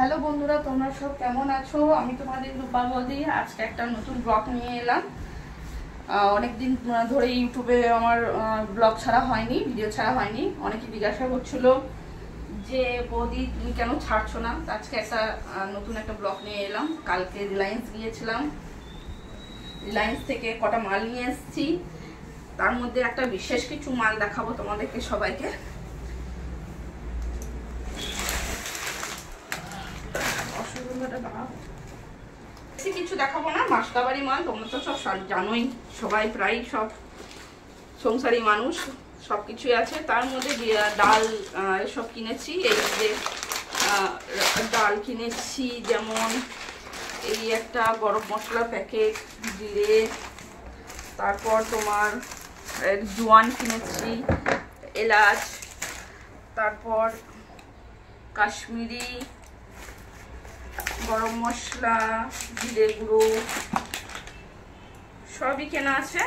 Hello বন্ধুরা, তোমরা সব কেমন আছো? আমি তোমাদের রূপা বৌদি। আজকে একটা নতুন ব্লগ নিয়ে এলাম। অনেকদিন ধরে ইউটিউবে আমার ব্লগ ছাড়া হয়নি, ভিডিও ছাড়া হয়নি। অনেকে জিজ্ঞাসা করছিল যে বৌদি তুমি কেন ছাড়ছো না। আজকে একটা নতুন একটা ব্লগ নিয়ে এলাম। কালকে রিলায়েন্স গিয়েছিলাম, রিলায়েন্স থেকে কটা মাল নিয়ে এসেছি। তার মধ্যে একটা বিশেষ কিছু মাল দেখাবো তোমাদেরকে সবাইকে। কিছু দেখাবো না, মাসকাবারি মাল। তোমরা তো সব জানোই, সবাই প্রায় সব সংসারী মানুষ, সবকিছুই আছে। তার মধ্যে ডাল এসব কিনেছি। এই যে ডাল কিনেছি, যেমন এই একটা গরম মশলা প্যাকেট, জিরে, তারপর তোমার জোয়ান কিনেছি, এলাচ, তারপর কাশ্মীরি গরম মশলা, জিরে গুঁড়ো সবই কেনা আছে।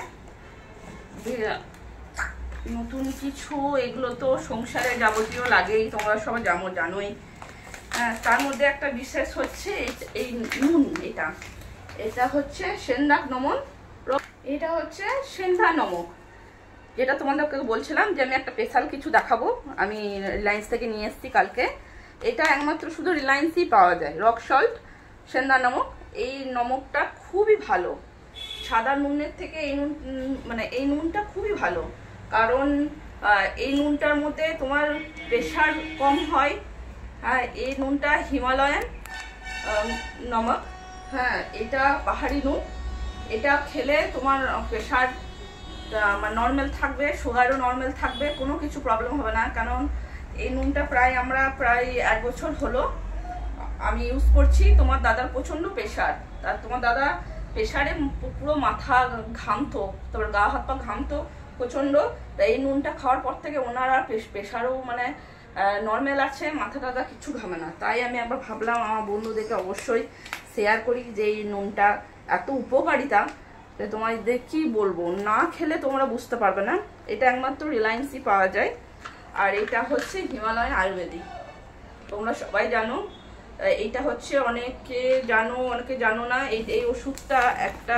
নতুন কিছু, এগুলো তো সংসারে যাবতীয় লাগেই, তোমরা সবাই জানোই। তার মধ্যে একটা বিশেষ হচ্ছে এই নুন। এটা হচ্ছে সেন্ধাক নমক। এটা হচ্ছে সেন্ধা নমক, যেটা তোমাদেরকে বলছিলাম যে আমি একটা স্পেশাল কিছু দেখাবো। আমি রিলায়েন্স থেকে নিয়ে এসেছি কালকে। এটা একমাত্র শুধু রিলায়েন্সই পাওয়া যায়, রক সল্ট সেন্ধা নমক। এই নমকটা খুবই ভালো, সাদা নুনের থেকে এই নুনটা খুবই ভালো। কারণ এই নুনটার মধ্যে তোমার প্রেশার কম হয়। হ্যাঁ, এই নুনটা হিমালয়ান নমক। হ্যাঁ, এটা পাহাড়ি নুন। এটা খেলে তোমার প্রেশার নর্মাল থাকবে, সুগারও নর্মাল থাকবে, কোনো কিছু প্রবলেম হবে না। কারণ এই নুনটা আমরা প্রায় 1 বছর হলো আমি ইউজ করছি। তোমার দাদার প্রচন্ড প্রেশার, তোমার দাদা প্রেশারে পুরো মাথা ঘামতো, তারপর গা হাত পা ঘামতো প্রচন্ড। তাই এই নুনটা খাওয়ার পর থেকে ওনার আর প্রেশারও নর্মাল আছে, মাথা টাথা কিছু ঘামে না। তাই আমি একবার ভাবলাম আমার বন্ধুদেরকে অবশ্যই শেয়ার করি যে এই নুনটা এত উপকারিতা, তোমাদের কি বলবো, না খেলে তোমরা বুঝতে পারবে না। এটা একমাত্র রিলায়েন্সই পাওয়া যায়। আর এটা হচ্ছে হিমালয়ান আয়ুর্বেদিক, তোমরা সবাই জানো। এইটা হচ্ছে অনেকে জানো না। এই ওষুধটা একটা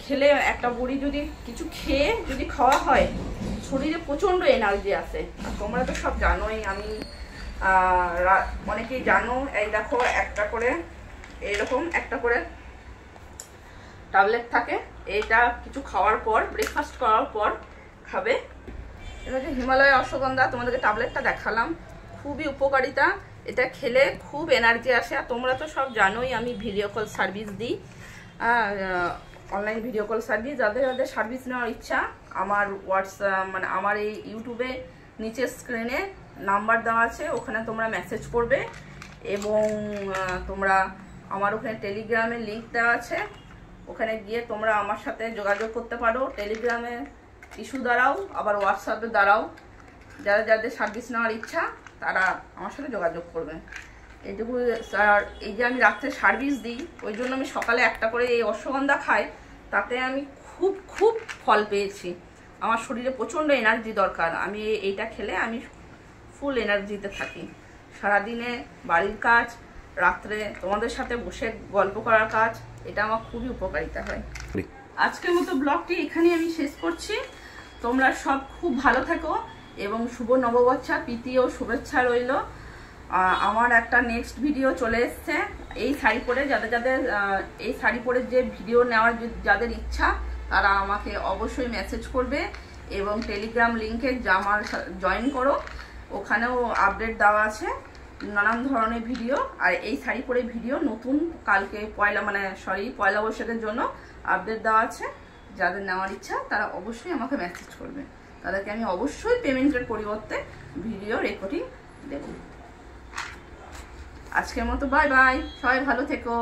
খেলে, একটা বুড়ি যদি কিছু খেয়ে যদি খাওয়া হয়, শরীরে প্রচন্ড এনার্জি আসে। আর তোমরা তো সব জানোই, আমি অনেকেই জানো। এই দেখো, একটা করে এরকম একটা করে ট্যাবলেট থাকে। এটা কিছু খাওয়ার পর, ব্রেকফাস্ট করার পর খাবে। এটা হচ্ছে হিমালয় অশ্বগন্ধা। তোমাদেরকে ট্যাবলেটটা দেখালাম, খুবই উপকারিতা। এটা খেলে খুব এনার্জি আসে। আর তোমরা তো সব জানোই আমি ভিডিও কল সার্ভিস দিই, অনলাইন ভিডিও কল সার্ভিস। যাদের যাদের সার্ভিস নেওয়ার ইচ্ছা, আমার আমার এই ইউটিউবে নিচে স্ক্রিনে নাম্বার দেওয়া আছে, ওখানে তোমরা মেসেজ করবে। এবং তোমরা আমার ওখানে টেলিগ্রামে লিঙ্ক দেওয়া আছে, ওখানে গিয়ে তোমরা আমার সাথে যোগাযোগ করতে পারো। টেলিগ্রামে ইস্যু দ্বারাও, আবার হোয়াটসঅ্যাপের দ্বারাও। যাদের সার্ভিস নেওয়ার ইচ্ছা তারা আমার সাথে যোগাযোগ করবেন। এইটুকু। আর এই যে আমি রাত্রে সার্ভিস দিই, ওই জন্য আমি সকালে একটা করে এই অশ্বগন্ধা খাই। তাতে আমি খুব খুব ফল পেয়েছি। আমার শরীরে প্রচণ্ড এনার্জি দরকার। আমি এইটা খেলে আমি ফুল এনার্জিতে থাকি। সারাদিনে বাড়ির কাজ, রাত্রে তোমাদের সাথে বসে গল্প করার কাজ, এটা আমার খুবই উপকারিতা হয়। আজকের মতো ব্লগটি এখানেই আমি শেষ করছি। তোমরা সব খুব ভালো থেকো এবং শুভ নববর্ষা প্রীতি ও শুভেচ্ছা রইল। আমার একটা নেক্সট ভিডিও চলে এসছে এই শাড়ি পরে। যাদের এই শাড়ি পরে যে ভিডিও নেওয়ার যাদের ইচ্ছা, তারা আমাকে অবশ্যই মেসেজ করবে এবং টেলিগ্রাম লিঙ্কে আমার জয়েন করো। ওখানেও আপডেট দেওয়া আছে নানান ধরনের ভিডিও। আর এই শাড়ি পরে ভিডিও নতুন কালকে পয়লা বৈশাখের জন্য আপডেট দেওয়া আছে। যাদের নেওয়ার ইচ্ছা তারা অবশ্যই আমাকে মেসেজ করবে। তাদেরকে আমি অবশ্যই পেমেন্টের পরিবর্তে ভিডিও রেকর্ডিং দেব। আজকের মতো বাই বাই, সবাই ভালো থেকো।